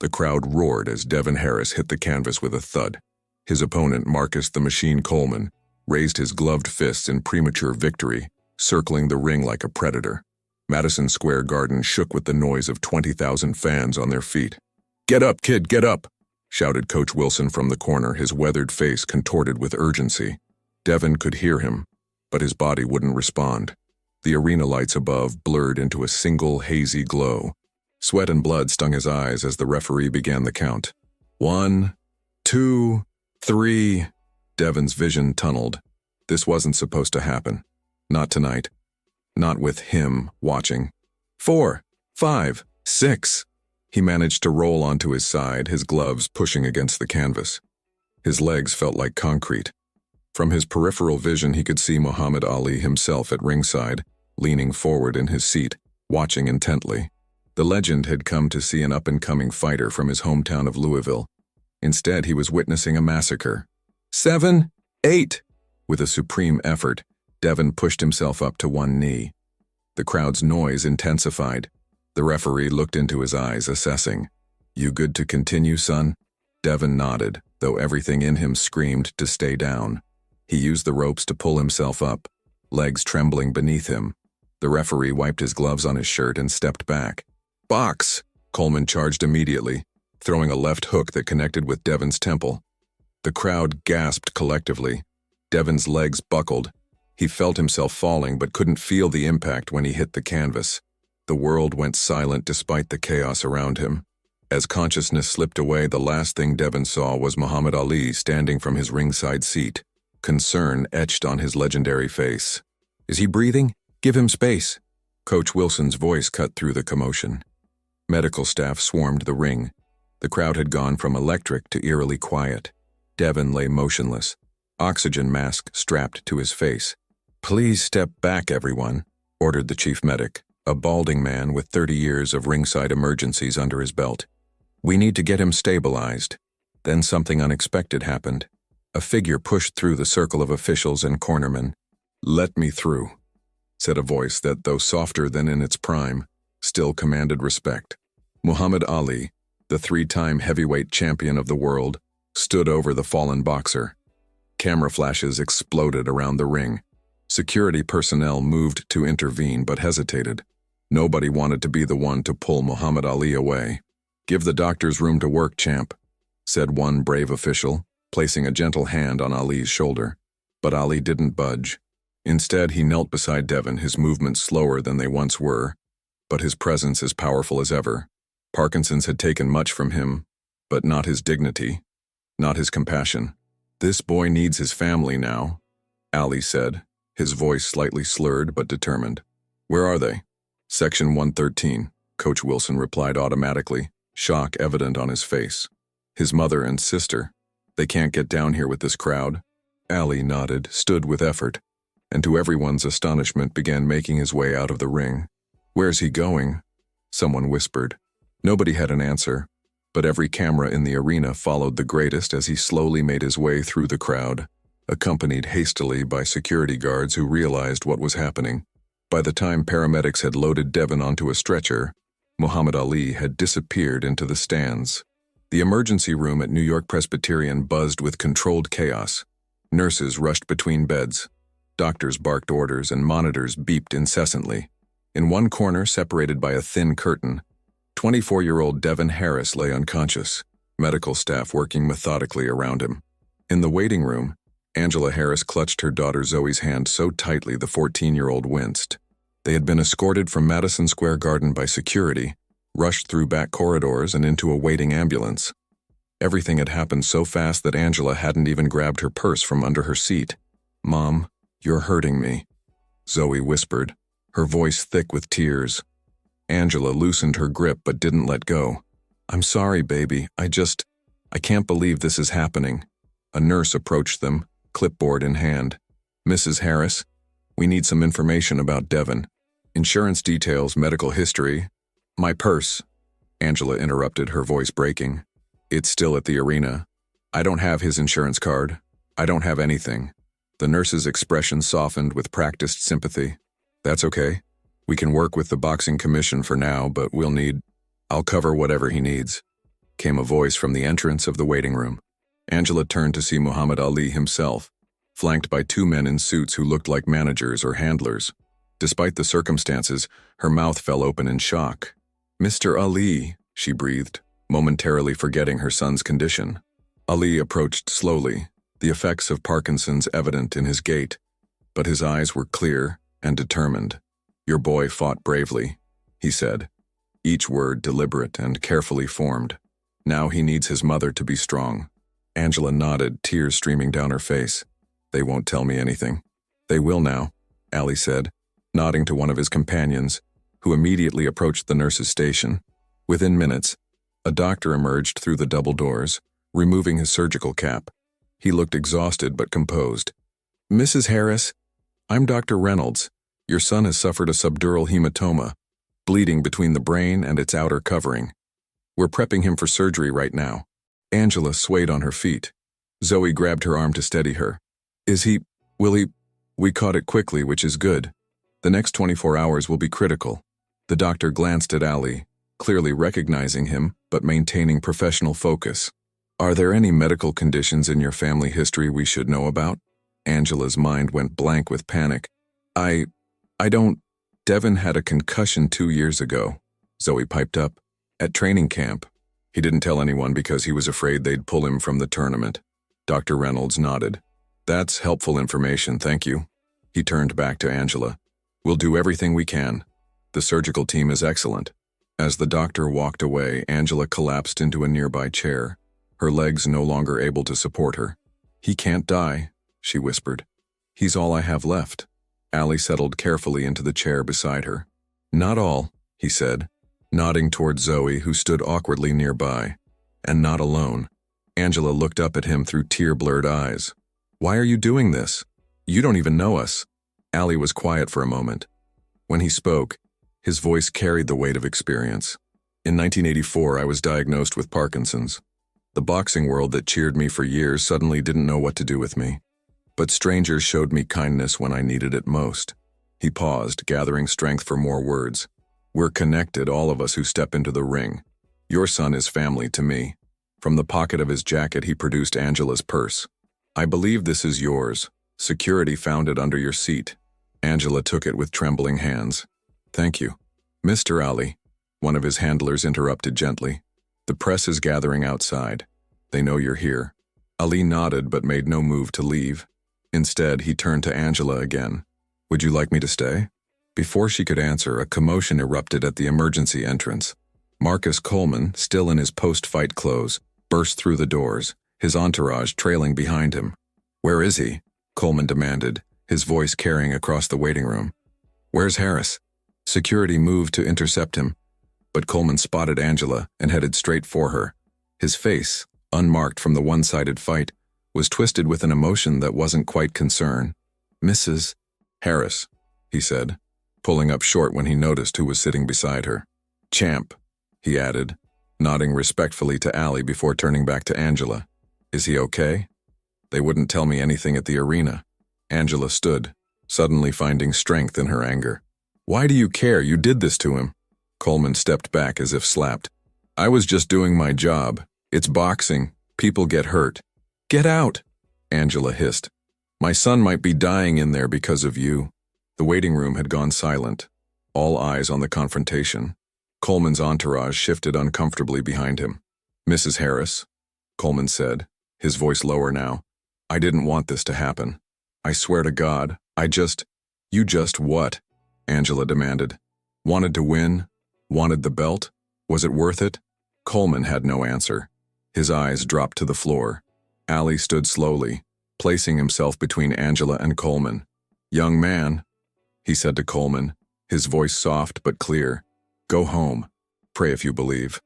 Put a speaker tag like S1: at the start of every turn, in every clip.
S1: The crowd roared as Devin Harris hit the canvas with a thud. His opponent, Marcus the Machine Coleman, raised his gloved fists in premature victory, circling the ring like a predator. Madison Square Garden shook with the noise of 20,000 fans on their feet. "Get up, kid, get up!" shouted Coach Wilson from the corner, his weathered face contorted with urgency. Devin could hear him, but his body wouldn't respond. The arena lights above blurred into a single hazy glow. Sweat and blood stung his eyes as the referee began the count. 1, 2, 3. Devin's vision tunneled. This wasn't supposed to happen. Not tonight. Not with him watching. 4, 5, 6. He managed to roll onto his side, his gloves pushing against the canvas. His legs felt like concrete. From his peripheral vision, he could see Muhammad Ali himself at ringside, leaning forward in his seat, watching intently. The legend had come to see an up-and-coming fighter from his hometown of Louisville. Instead, he was witnessing a massacre. 7, 8. With a supreme effort, Devin pushed himself up to one knee. The crowd's noise intensified. The referee looked into his eyes, assessing. "You good to continue, son?" Devin nodded, though everything in him screamed to stay down. He used the ropes to pull himself up, legs trembling beneath him. The referee wiped his gloves on his shirt and stepped back. "Box!" Coleman charged immediately, throwing a left hook that connected with Devin's temple. The crowd gasped collectively. Devin's legs buckled. He felt himself falling but couldn't feel the impact when he hit the canvas. The world went silent despite the chaos around him. As consciousness slipped away, the last thing Devin saw was Muhammad Ali standing from his ringside seat, concern etched on his legendary face. "Is he breathing? Give him space." Coach Wilson's voice cut through the commotion. Medical staff swarmed the ring. The crowd had gone from electric to eerily quiet. Devin lay motionless, oxygen mask strapped to his face. "Please step back, everyone," ordered the chief medic, a balding man with 30 years of ringside emergencies under his belt. "We need to get him stabilized." Then something unexpected happened. A figure pushed through the circle of officials and cornermen. "Let me through," said a voice that, though softer than in its prime, still commanded respect. Muhammad Ali, the 3-time heavyweight champion of the world, stood over the fallen boxer. Camera flashes exploded around the ring. Security personnel moved to intervene but hesitated. Nobody wanted to be the one to pull Muhammad Ali away. "Give the doctors room to work, champ," said one brave official, placing a gentle hand on Ali's shoulder. But Ali didn't budge. Instead, he knelt beside Devin, his movements slower than they once were, but his presence as powerful as ever. Parkinson's had taken much from him, but not his dignity, not his compassion. "This boy needs his family now," Ali said, his voice slightly slurred but determined. "Where are they?" "Section 113, Coach Wilson replied automatically, shock evident on his face. "His mother and sister. They can't get down here with this crowd." Ali nodded, stood with effort, and to everyone's astonishment began making his way out of the ring. "Where's he going?" someone whispered. Nobody had an answer, but every camera in the arena followed the greatest as he slowly made his way through the crowd, accompanied hastily by security guards who realized what was happening. By the time paramedics had loaded Devin onto a stretcher, Muhammad Ali had disappeared into the stands. The emergency room at New York Presbyterian buzzed with controlled chaos. Nurses rushed between beds. Doctors barked orders and monitors beeped incessantly. In one corner, separated by a thin curtain, 24-year-old Devin Harris lay unconscious, medical staff working methodically around him. In the waiting room, Angela Harris clutched her daughter Zoe's hand so tightly the 14-year-old winced. They had been escorted from Madison Square Garden by security, rushed through back corridors and into a waiting ambulance. Everything had happened so fast that Angela hadn't even grabbed her purse from under her seat. "Mom, you're hurting me," Zoe whispered, her voice thick with tears. Angela loosened her grip but didn't let go. "I'm sorry, baby. I can't believe this is happening." A nurse approached them, clipboard in hand. "Mrs. Harris, we need some information about Devin. Insurance details, medical history." "My purse," Angela interrupted, her voice breaking. "It's still at the arena. I don't have his insurance card. I don't have anything." The nurse's expression softened with practiced sympathy. "That's okay. We can work with the boxing commission for now, but I'll cover whatever he needs." came a voice from the entrance of the waiting room. Angela turned to see Muhammad Ali himself, flanked by two men in suits who looked like managers or handlers. Despite the circumstances, her mouth fell open in shock. "Mr. Ali," she breathed, momentarily forgetting her son's condition. Ali approached slowly, the effects of Parkinson's evident in his gait, but his eyes were clear and determined. "Your boy fought bravely," he said, each word deliberate and carefully formed. "Now he needs his mother to be strong." Angela nodded, tears streaming down her face. "They won't tell me anything." "They will now," Ali said, nodding to one of his companions, who immediately approached the nurse's station. Within minutes, a doctor emerged through the double doors, removing his surgical cap. He looked exhausted but composed. "Mrs. Harris, I'm Dr. Reynolds. Your son has suffered a subdural hematoma, bleeding between the brain and its outer covering. We're prepping him for surgery right now." Angela swayed on her feet. Zoe grabbed her arm to steady her. Will he? We caught it quickly, which is good. The next 24 hours will be critical." The doctor glanced at Ali, clearly recognizing him, but maintaining professional focus. "Are there any medical conditions in your family history we should know about?" Angela's mind went blank with panic. I don't. Devin had a concussion 2 years ago," Zoe piped up, "at training camp. He didn't tell anyone because he was afraid they'd pull him from the tournament." Dr. Reynolds nodded. "That's helpful information, thank you." He turned back to Angela. "We'll do everything we can. The surgical team is excellent." As the doctor walked away, Angela collapsed into a nearby chair, her legs no longer able to support her. "He can't die," she whispered. "He's all I have left." Ali settled carefully into the chair beside her. "Not all," he said, nodding toward Zoe, who stood awkwardly nearby. "And not alone." Angela looked up at him through tear-blurred eyes. "Why are you doing this? You don't even know us." Ali was quiet for a moment. When he spoke, his voice carried the weight of experience. "In 1984, I was diagnosed with Parkinson's. The boxing world that cheered me for years suddenly didn't know what to do with me. But strangers showed me kindness when I needed it most." He paused, gathering strength for more words. "We're connected, all of us who step into the ring. Your son is family to me." From the pocket of his jacket, he produced Angela's purse. "I believe this is yours. Security found it under your seat." Angela took it with trembling hands. "Thank you." "Mr. Ali," one of his handlers interrupted gently. "The press is gathering outside. They know you're here." Ali nodded but made no move to leave. Instead, he turned to Angela again. "Would you like me to stay?" Before she could answer, a commotion erupted at the emergency entrance. Marcus Coleman, still in his post-fight clothes, burst through the doors, his entourage trailing behind him. "Where is he?" Coleman demanded, his voice carrying across the waiting room. "Where's Harris?" Security moved to intercept him, but Coleman spotted Angela and headed straight for her. His face, unmarked from the one-sided fight, was twisted with an emotion that wasn't quite concern. "Mrs. Harris," he said, pulling up short when he noticed who was sitting beside her. "Champ," he added, nodding respectfully to Ali before turning back to Angela. "Is he okay?" "They wouldn't tell me anything at the arena." Angela stood, suddenly finding strength in her anger. "Why do you care? You did this to him." Coleman stepped back as if slapped. "I was just doing my job. It's boxing. People get hurt." "Get out," Angela hissed. "My son might be dying in there because of you." The waiting room had gone silent, all eyes on the confrontation. Coleman's entourage shifted uncomfortably behind him. "Mrs. Harris," Coleman said, his voice lower now, "I didn't want this to happen. I swear to God, You just what?" Angela demanded. "Wanted to win? Wanted the belt? Was it worth it?" Coleman had no answer. His eyes dropped to the floor. Ali stood slowly, placing himself between Angela and Coleman. "Young man," he said to Coleman, his voice soft but clear, "go home. Pray if you believe.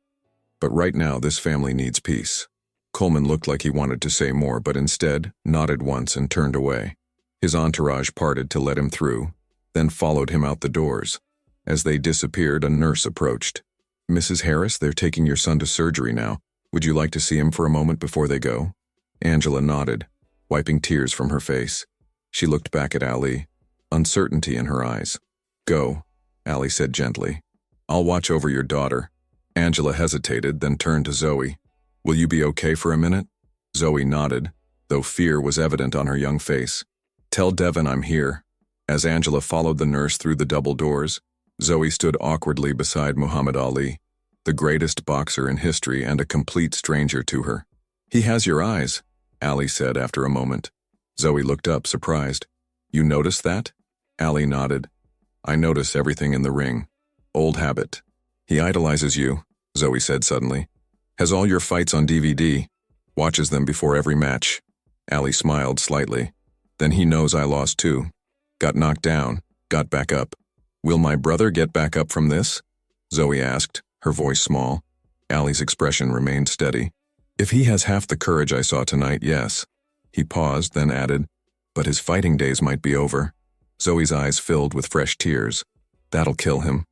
S1: But right now this family needs peace." Coleman looked like he wanted to say more, but instead nodded once and turned away. His entourage parted to let him through, then followed him out the doors. As they disappeared, a nurse approached. "Mrs. Harris, they're taking your son to surgery now. Would you like to see him for a moment before they go?" Angela nodded, wiping tears from her face. She looked back at Ali, uncertainty in her eyes. "Go," Ali said gently. "I'll watch over your daughter. Angela hesitated, then turned to Zoe. Will you be okay for a minute? Zoe nodded, though fear was evident on her young face. Tell Devon I'm here. As Angela followed the nurse through the double doors, Zoe stood awkwardly beside Muhammad Ali, the greatest boxer in history and a complete stranger to her. He has your eyes, Ali said after a moment. Zoe looked up, surprised. You noticed that? Ali nodded. I notice everything in the ring. Old habit. He idolizes you, Zoe said suddenly. Has all your fights on DVD. Watches them before every match. Ali smiled slightly. Then he knows I lost too. Got knocked down, got back up. Will my brother get back up from this? Zoe asked, her voice small. Ali's expression remained steady. If he has half the courage I saw tonight, yes. He paused, then added, but his fighting days might be over. Zoe's eyes filled with fresh tears. That'll kill him.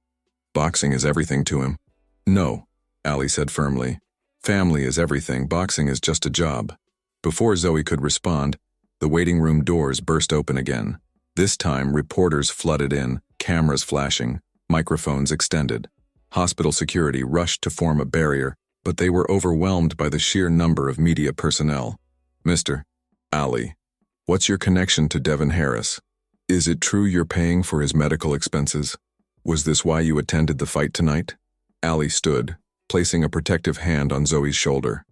S1: Boxing is everything to him. No, Ali said firmly. Family is everything, boxing is just a job. Before Zoe could respond, the waiting room doors burst open again. This time, reporters flooded in, cameras flashing, microphones extended. Hospital security rushed to form a barrier, but they were overwhelmed by the sheer number of media personnel. Mr. Ali, what's your connection to Devon Harris? Is it true you're paying for his medical expenses? Was this why you attended the fight tonight? Ali stood, placing a protective hand on Zoe's shoulder.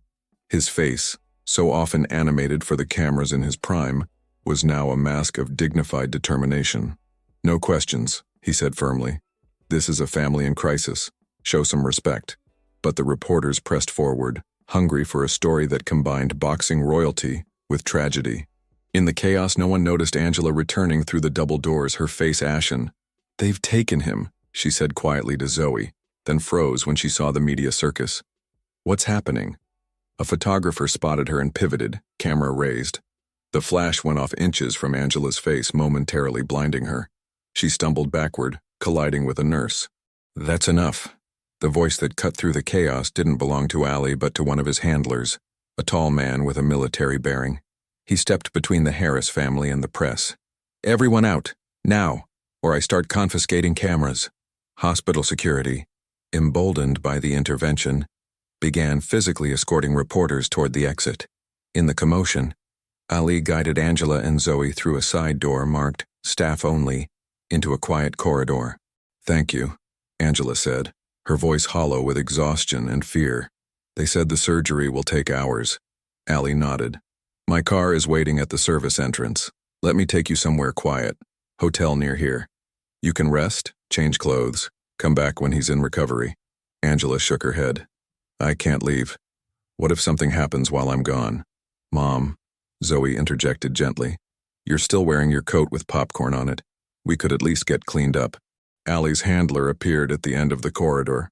S1: His face, so often animated for the cameras in his prime, was now a mask of dignified determination. No questions, he said firmly. This is a family in crisis. Show some respect. But the reporters pressed forward, hungry for a story that combined boxing royalty with tragedy. In the chaos, no one noticed Angela returning through the double doors, her face ashen. They've taken him, she said quietly to Zoe, then froze when she saw the media circus. What's happening? A photographer spotted her and pivoted, camera raised. The flash went off inches from Angela's face, momentarily blinding her. She stumbled backward, colliding with a nurse. That's enough. The voice that cut through the chaos didn't belong to Ali but to one of his handlers, a tall man with a military bearing. He stepped between the Harris family and the press. Everyone out, now, or I start confiscating cameras. Hospital security, emboldened by the intervention, began physically escorting reporters toward the exit. In the commotion, Ali guided Angela and Zoe through a side door marked Staff Only into a quiet corridor. Thank you, Angela said, her voice hollow with exhaustion and fear. They said the surgery will take hours. Ali nodded. My car is waiting at the service entrance. Let me take you somewhere quiet. Hotel near here. You can rest, change clothes, come back when he's in recovery. Angela shook her head. I can't leave. What if something happens while I'm gone? Mom, Zoe interjected gently. You're still wearing your coat with popcorn on it. We could at least get cleaned up. Ali's handler appeared at the end of the corridor.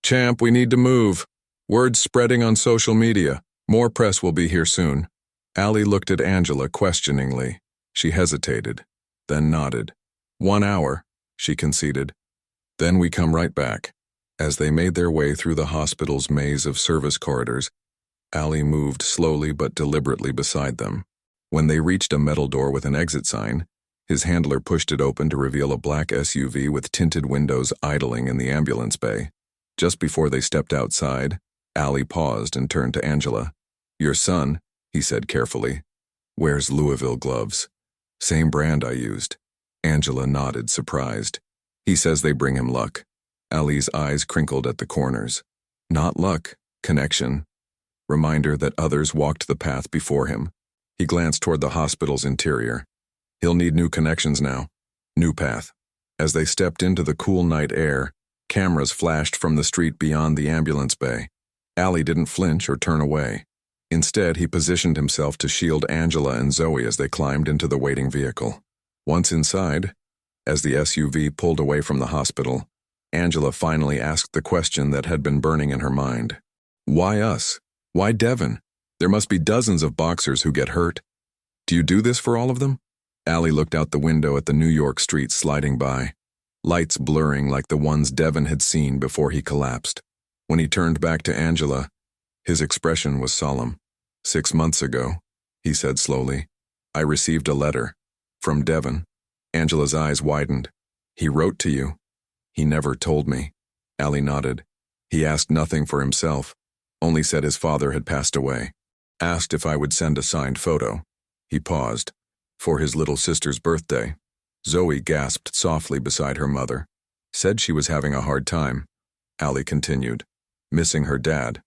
S1: Champ, we need to move. Word's spreading on social media. More press will be here soon. Ali looked at Angela questioningly. She hesitated, then nodded. 1 hour, she conceded. Then we come right back. As they made their way through the hospital's maze of service corridors, Ali moved slowly but deliberately beside them. When they reached a metal door with an exit sign, his handler pushed it open to reveal a black SUV with tinted windows idling in the ambulance bay. Just before they stepped outside, Ali paused and turned to Angela. Your son, he said carefully, wears Louisville gloves. Same brand I used. Angela nodded, surprised. He says they bring him luck. Ali's eyes crinkled at the corners. Not luck, connection. Reminder that others walked the path before him. He glanced toward the hospital's interior. He'll need new connections now. New path. As they stepped into the cool night air, cameras flashed from the street beyond the ambulance bay. Ali didn't flinch or turn away. Instead, he positioned himself to shield Angela and Zoe as they climbed into the waiting vehicle. Once inside, as the SUV pulled away from the hospital, Angela finally asked the question that had been burning in her mind. Why us? Why Devon? There must be dozens of boxers who get hurt. Do you do this for all of them? Ali looked out the window at the New York streets sliding by, lights blurring like the ones Devon had seen before he collapsed. When he turned back to Angela, his expression was solemn. 6 months ago, he said slowly, I received a letter. From Devon. Angela's eyes widened. He wrote to you. He never told me. Ali nodded. He asked nothing for himself, only said his father had passed away. Asked if I would send a signed photo. He paused. For his little sister's birthday. Zoe gasped softly beside her mother. Said she was having a hard time. Allie continued. Missing her dad.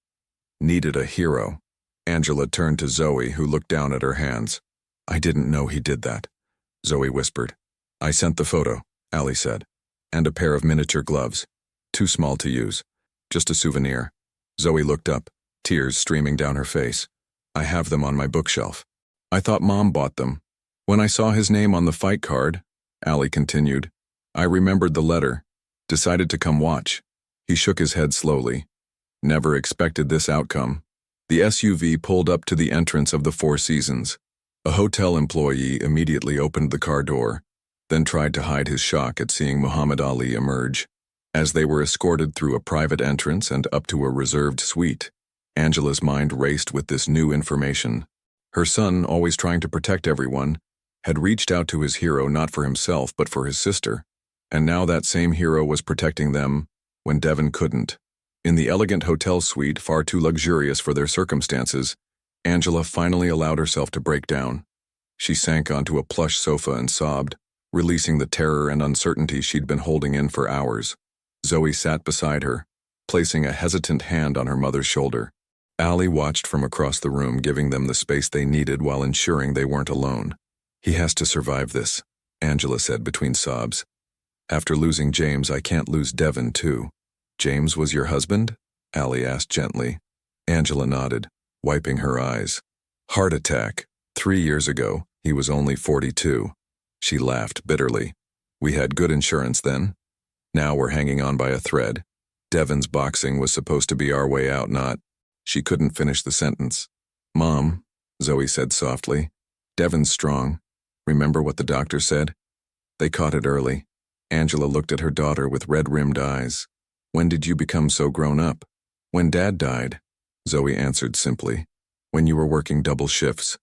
S1: Needed a hero. Angela turned to Zoe, who looked down at her hands. I didn't know he did that. Zoe whispered. I sent the photo, Allie said. And a pair of miniature gloves. Too small to use. Just a souvenir. Zoe looked up, tears streaming down her face. I have them on my bookshelf. I thought Mom bought them. When I saw his name on the fight card, Allie continued, I remembered the letter. Decided to come watch. He shook his head slowly. Never expected this outcome. The SUV pulled up to the entrance of the Four Seasons. A hotel employee immediately opened the car door, then tried to hide his shock at seeing Muhammad Ali emerge. As they were escorted through a private entrance and up to a reserved suite, Angela's mind raced with this new information. Her son, always trying to protect everyone, had reached out to his hero not for himself but for his sister, and now that same hero was protecting them when Devon couldn't. In the elegant hotel suite, far too luxurious for their circumstances, Angela finally allowed herself to break down. She sank onto a plush sofa and sobbed, releasing the terror and uncertainty she'd been holding in for hours. Zoe sat beside her, placing a hesitant hand on her mother's shoulder. Allie watched from across the room, giving them the space they needed while ensuring they weren't alone. He has to survive this, Angela said between sobs. After losing James, I can't lose Devon, too. James was your husband? Allie asked gently. Angela nodded, wiping her eyes. Heart attack. 3 years ago, he was only 42. She laughed bitterly. We had good insurance then. Now we're hanging on by a thread. Devon's boxing was supposed to be our way out, not... She couldn't finish the sentence. Mom, Zoe said softly, Devon's strong. Remember what the doctor said? They caught it early. Angela looked at her daughter with red-rimmed eyes. When did you become so grown up? When Dad died, Zoe answered simply. When you were working double shifts.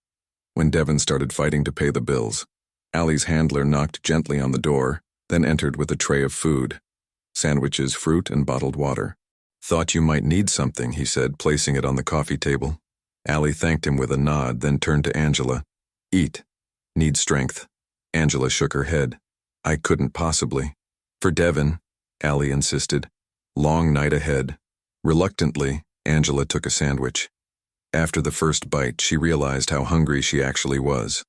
S1: When Devon started fighting to pay the bills. Allie's handler knocked gently on the door, then entered with a tray of food. Sandwiches, fruit, and bottled water. Thought you might need something, he said, placing it on the coffee table. Allie thanked him with a nod, then turned to Angela. Eat. Need strength. Angela shook her head. I couldn't possibly. For Devon, Allie insisted. Long night ahead. Reluctantly, Angela took a sandwich. After the first bite, she realized how hungry she actually was.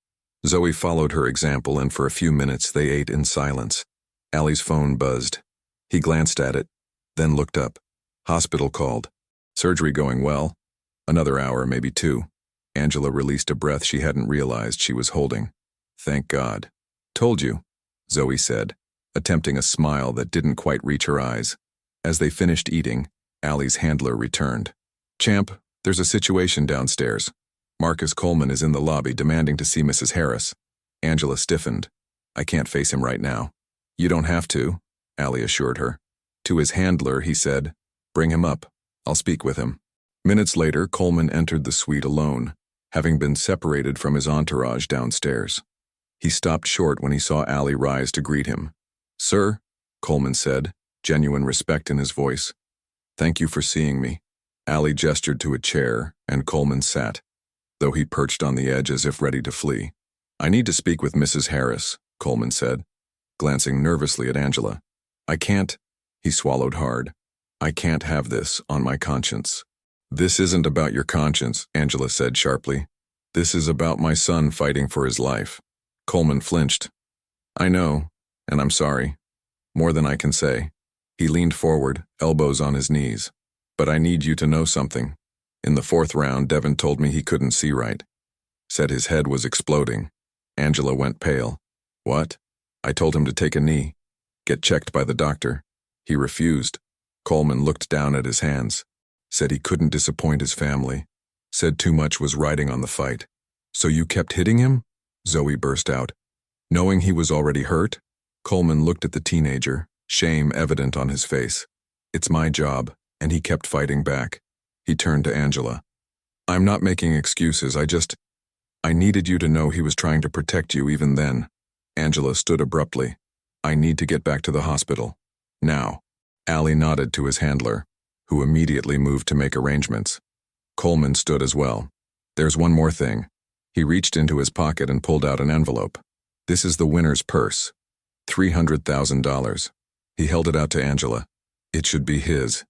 S1: Zoe followed her example, and for a few minutes they ate in silence. Allie's phone buzzed. He glanced at it, then looked up. Hospital called. Surgery going well. Another hour, maybe 2. Angela released a breath she hadn't realized she was holding. Thank God. Told you, Zoe said, attempting a smile that didn't quite reach her eyes. As they finished eating, Allie's handler returned. Champ, there's a situation downstairs. Marcus Coleman is in the lobby demanding to see Mrs. Harris. Angela stiffened. I can't face him right now. You don't have to, Allie assured her. To his handler, he said, Bring him up. I'll speak with him. Minutes later, Coleman entered the suite alone, having been separated from his entourage downstairs. He stopped short when he saw Allie rise to greet him. Sir, Coleman said, genuine respect in his voice. Thank you for seeing me. Allie gestured to a chair, and Coleman sat, though he perched on the edge as if ready to flee. I need to speak with Mrs. Harris, Coleman said, glancing nervously at Angela. I can't, he swallowed hard. I can't have this on my conscience. This isn't about your conscience, Angela said sharply. This is about my son fighting for his life. Coleman flinched. I know, and I'm sorry. More than I can say. He leaned forward, elbows on his knees. But I need you to know something. In the 4th round, Devon told me he couldn't see right. Said his head was exploding. Angela went pale. What? I told him to take a knee. Get checked by the doctor. He refused. Coleman looked down at his hands. Said he couldn't disappoint his family. Said too much was riding on the fight. So you kept hitting him? Zoe burst out. Knowing he was already hurt? Coleman looked at the teenager, shame evident on his face. It's my job, and he kept fighting back. He turned to Angela. I'm not making excuses, I needed you to know he was trying to protect you even then. Angela stood abruptly. I need to get back to the hospital. Now. Allie nodded to his handler, who immediately moved to make arrangements. Coleman stood as well. There's one more thing. He reached into his pocket and pulled out an envelope. This is the winner's purse. $300,000. He held it out to Angela. It should be his.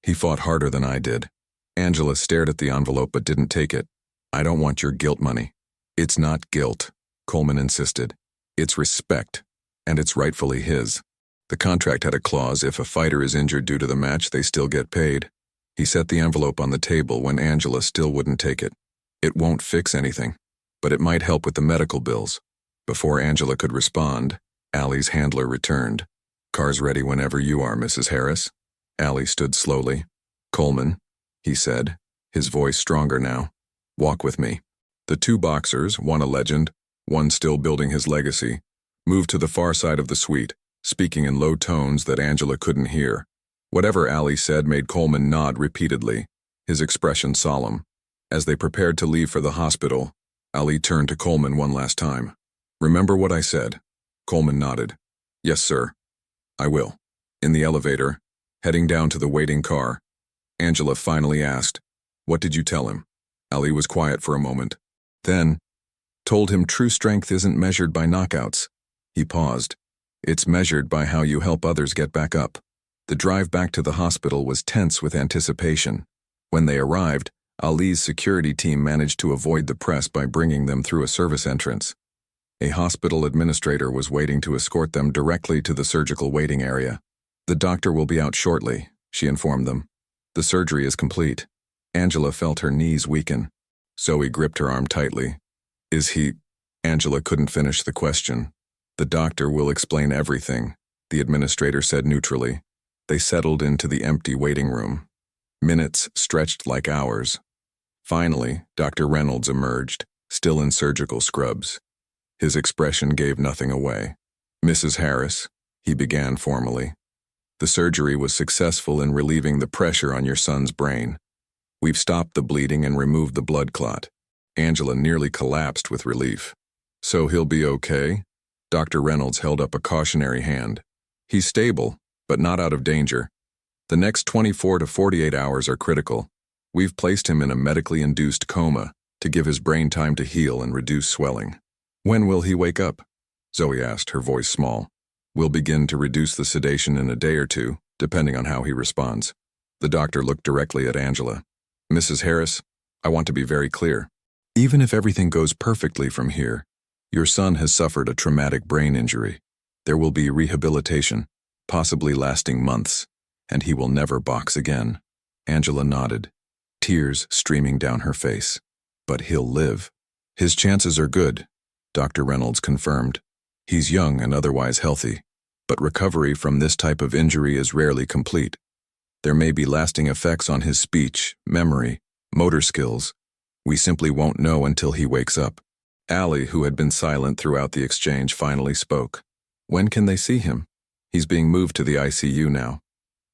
S1: He fought harder than I did. Angela stared at the envelope but didn't take it. I don't want your guilt money. It's not guilt, Coleman insisted. It's respect, and it's rightfully his. The contract had a clause if a fighter is injured due to the match, they still get paid. He set the envelope on the table when Angela still wouldn't take it. It won't fix anything, but it might help with the medical bills. Before Angela could respond, Allie's handler returned. Car's ready whenever you are, Mrs. Harris. Allie stood slowly. Coleman, he said, his voice stronger now. Walk with me. The two boxers, one a legend, one still building his legacy, moved to the far side of the suite, speaking in low tones that Angela couldn't hear. Whatever Allie said made Coleman nod repeatedly, his expression solemn. As they prepared to leave for the hospital, Allie turned to Coleman one last time. Remember what I said? Coleman nodded. Yes, sir. I will. In the elevator, heading down to the waiting car, Angela finally asked, What did you tell him? Allie was quiet for a moment. Then, told him true strength isn't measured by knockouts. He paused. It's measured by how you help others get back up. The drive back to the hospital was tense with anticipation. When they arrived, Ali's security team managed to avoid the press by bringing them through a service entrance. A hospital administrator was waiting to escort them directly to the surgical waiting area. The doctor will be out shortly, she informed them. The surgery is complete. Angela felt her knees weaken. Zoe gripped her arm tightly. Is he? Angela couldn't finish the question. The doctor will explain everything, the administrator said neutrally. They settled into the empty waiting room. Minutes stretched like hours. Finally, Dr. Reynolds emerged, still in surgical scrubs. His expression gave nothing away. Mrs. Harris, he began formally. The surgery was successful in relieving the pressure on your son's brain. We've stopped the bleeding and removed the blood clot. Angela nearly collapsed with relief. So he'll be okay? Dr. Reynolds held up a cautionary hand. He's stable, but not out of danger. The next 24 to 48 hours are critical. We've placed him in a medically induced coma to give his brain time to heal and reduce swelling. When will he wake up? Zoe asked, her voice small. We'll begin to reduce the sedation in a day or two, depending on how he responds. The doctor looked directly at Angela. Mrs. Harris, I want to be very clear. Even if everything goes perfectly from here, your son has suffered a traumatic brain injury. There will be rehabilitation, possibly lasting months, and he will never box again. Angela nodded, tears streaming down her face. But he'll live. His chances are good, Dr. Reynolds confirmed. He's young and otherwise healthy, but recovery from this type of injury is rarely complete. There may be lasting effects on his speech, memory, motor skills. We simply won't know until he wakes up. Allie, who had been silent throughout the exchange, finally spoke. When can they see him? He's being moved to the ICU now.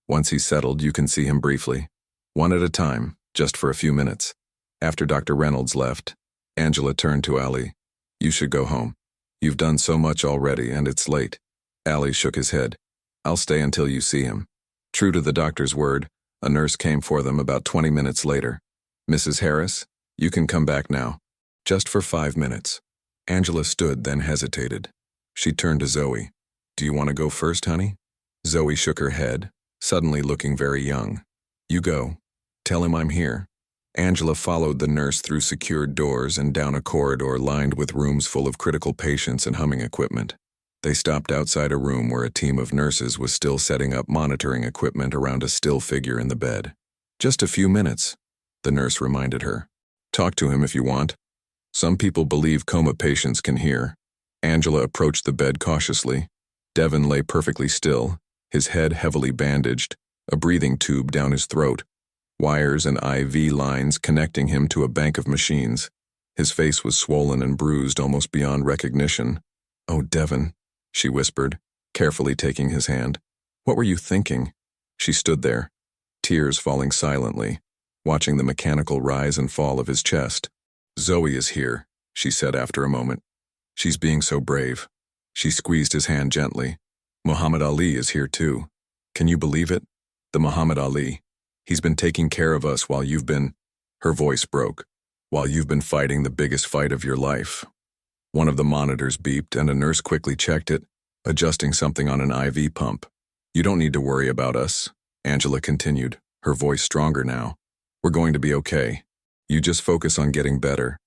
S1: Once he's settled, you can see him briefly. One at a time, just for a few minutes. After Dr. Reynolds left, Angela turned to Allie. You should go home. You've done so much already, and it's late. Allie shook his head. I'll stay until you see him. True to the doctor's word, a nurse came for them about 20 minutes later. Mrs. Harris, you can come back now. Just for 5 minutes. Angela stood, then hesitated. She turned to Zoe. Do you want to go first, honey? Zoe shook her head, suddenly looking very young. You go. Tell him I'm here. Angela followed the nurse through secured doors and down a corridor lined with rooms full of critical patients and humming equipment. They stopped outside a room where a team of nurses was still setting up monitoring equipment around a still figure in the bed. Just a few minutes, the nurse reminded her. Talk to him if you want. Some people believe coma patients can hear. Angela approached the bed cautiously. Devon lay perfectly still, his head heavily bandaged, a breathing tube down his throat, wires and IV lines connecting him to a bank of machines. His face was swollen and bruised almost beyond recognition. Oh, Devon, she whispered, carefully taking his hand. What were you thinking? She stood there, tears falling silently, watching the mechanical rise and fall of his chest. Zoe is here, she said after a moment. She's being so brave. She squeezed his hand gently. Muhammad Ali is here too. Can you believe it? The Muhammad Ali. He's been taking care of us while you've been—" Her voice broke. "While you've been fighting the biggest fight of your life." One of the monitors beeped and a nurse quickly checked it, adjusting something on an IV pump. "You don't need to worry about us," Angela continued, her voice stronger now. "We're going to be okay. You just focus on getting better.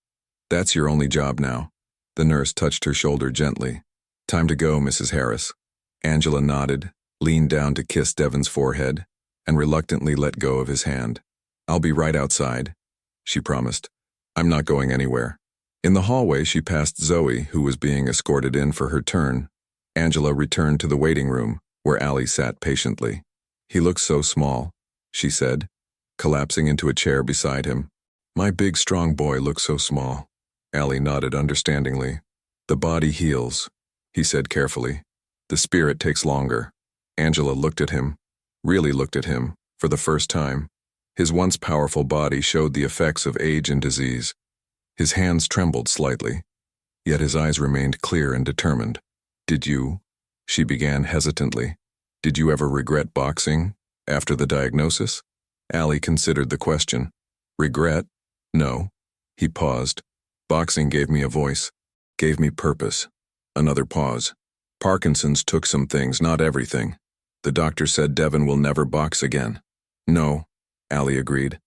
S1: That's your only job now." The nurse touched her shoulder gently. "Time to go, Mrs. Harris." Angela nodded, leaned down to kiss Devon's forehead, and reluctantly let go of his hand. "I'll be right outside," she promised. "I'm not going anywhere." In the hallway, she passed Zoe, who was being escorted in for her turn. Angela returned to the waiting room, where Allie sat patiently. "He looks so small," she said, collapsing into a chair beside him. "My big, strong boy looks so small." Allie nodded understandingly. "The body heals," he said carefully. "The spirit takes longer." Angela looked at him, really looked at him, for the first time. His once powerful body showed the effects of age and disease. His hands trembled slightly, yet his eyes remained clear and determined. "Did you," she began hesitantly, "did you ever regret boxing after the diagnosis?" Allie considered the question. "Regret? No." He paused. "Boxing gave me a voice, gave me purpose." Another pause. "Parkinson's took some things, not everything. The doctor said Devon will never box again." "No," Allie agreed.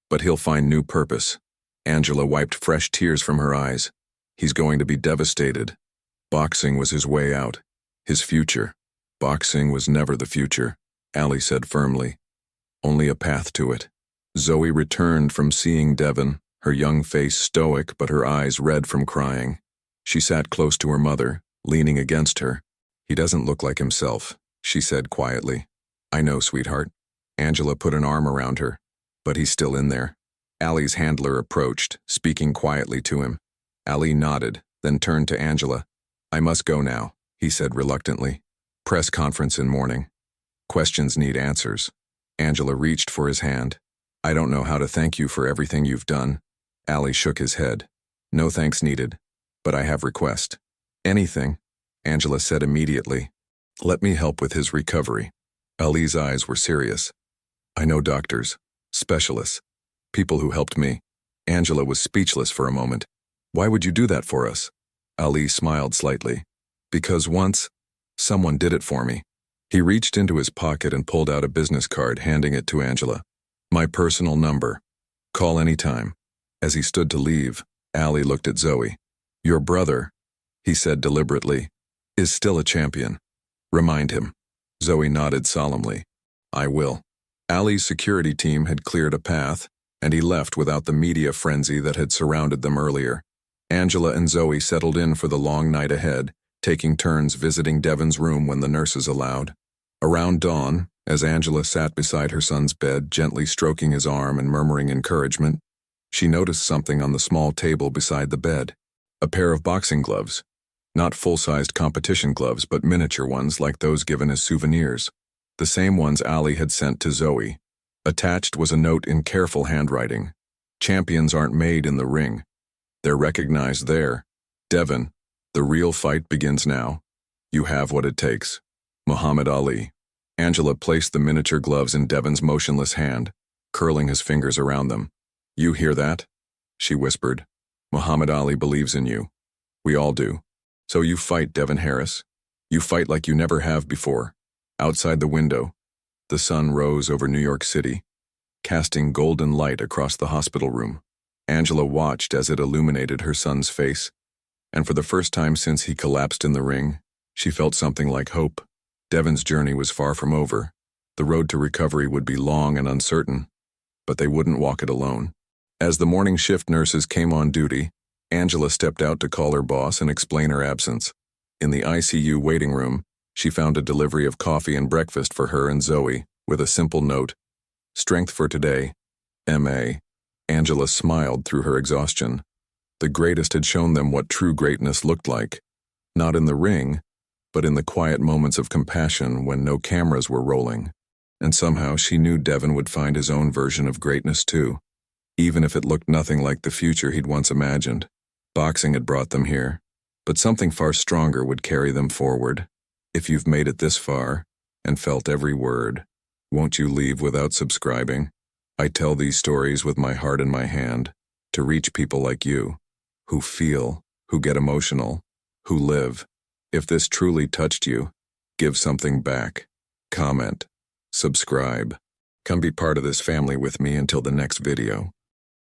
S1: "But he'll find new purpose." Angela wiped fresh tears from her eyes. "He's going to be devastated." Boxing was his way out, his future. "Boxing was never the future," Allie said firmly. "Only a path to it." Zoe returned from seeing Devon, her young face stoic but her eyes red from crying. She sat close to her mother, leaning against her. "He doesn't look like himself," she said quietly. "I know, sweetheart." Angela put an arm around her. "But he's still in there." Allie's handler approached, speaking quietly to him. Allie nodded, then turned to Angela. "I must go now," he said reluctantly. "Press conference in morning. Questions need answers." Angela reached for his hand. "I don't know how to thank you for everything you've done." Allie shook his head. "No thanks needed. But I have request." "Anything," Angela said immediately. "Let me help with his recovery." Ali's eyes were serious. "I know doctors, specialists, people who helped me." Angela was speechless for a moment. "Why would you do that for us?" Ali smiled slightly. "Because once, someone did it for me." He reached into his pocket and pulled out a business card, handing it to Angela. "My personal number. Call any time." As he stood to leave, Ali looked at Zoe. "Your brother," he said deliberately, "is still a champion. Remind him." Zoe nodded solemnly. "I will." Ali's security team had cleared a path, and he left without the media frenzy that had surrounded them earlier. Angela and Zoe settled in for the long night ahead, taking turns visiting Devon's room when the nurses allowed. Around dawn, as Angela sat beside her son's bed, gently stroking his arm and murmuring encouragement, she noticed something on the small table beside the bed. A pair of boxing gloves. Not full-sized competition gloves, but miniature ones like those given as souvenirs. The same ones Ali had sent to Zoe. Attached was a note in careful handwriting. "Champions aren't made in the ring. They're recognized there. Devon, the real fight begins now. You have what it takes. Muhammad Ali." Angela placed the miniature gloves in Devon's motionless hand, curling his fingers around them. "You hear that?" she whispered. "Muhammad Ali believes in you. We all do. So you fight, Devon Harris. You fight like you never have before." Outside the window, the sun rose over New York City, casting golden light across the hospital room. Angela watched as it illuminated her son's face, and for the first time since he collapsed in the ring, she felt something like hope. Devon's journey was far from over. The road to recovery would be long and uncertain, but they wouldn't walk it alone. As the morning shift nurses came on duty, Angela stepped out to call her boss and explain her absence. In the ICU waiting room, she found a delivery of coffee and breakfast for her and Zoe, with a simple note. "Strength for today, M.A." Angela smiled through her exhaustion. The greatest had shown them what true greatness looked like. Not in the ring, but in the quiet moments of compassion when no cameras were rolling. And somehow she knew Devon would find his own version of greatness too, even if it looked nothing like the future he'd once imagined. Boxing had brought them here, but something far stronger would carry them forward. If you've made it this far, and felt every word, won't you leave without subscribing? I tell these stories with my heart in my hand to reach people like you, who feel, who get emotional, who live. If this truly touched you, give something back. Comment. Subscribe. Come be part of this family with me until the next video.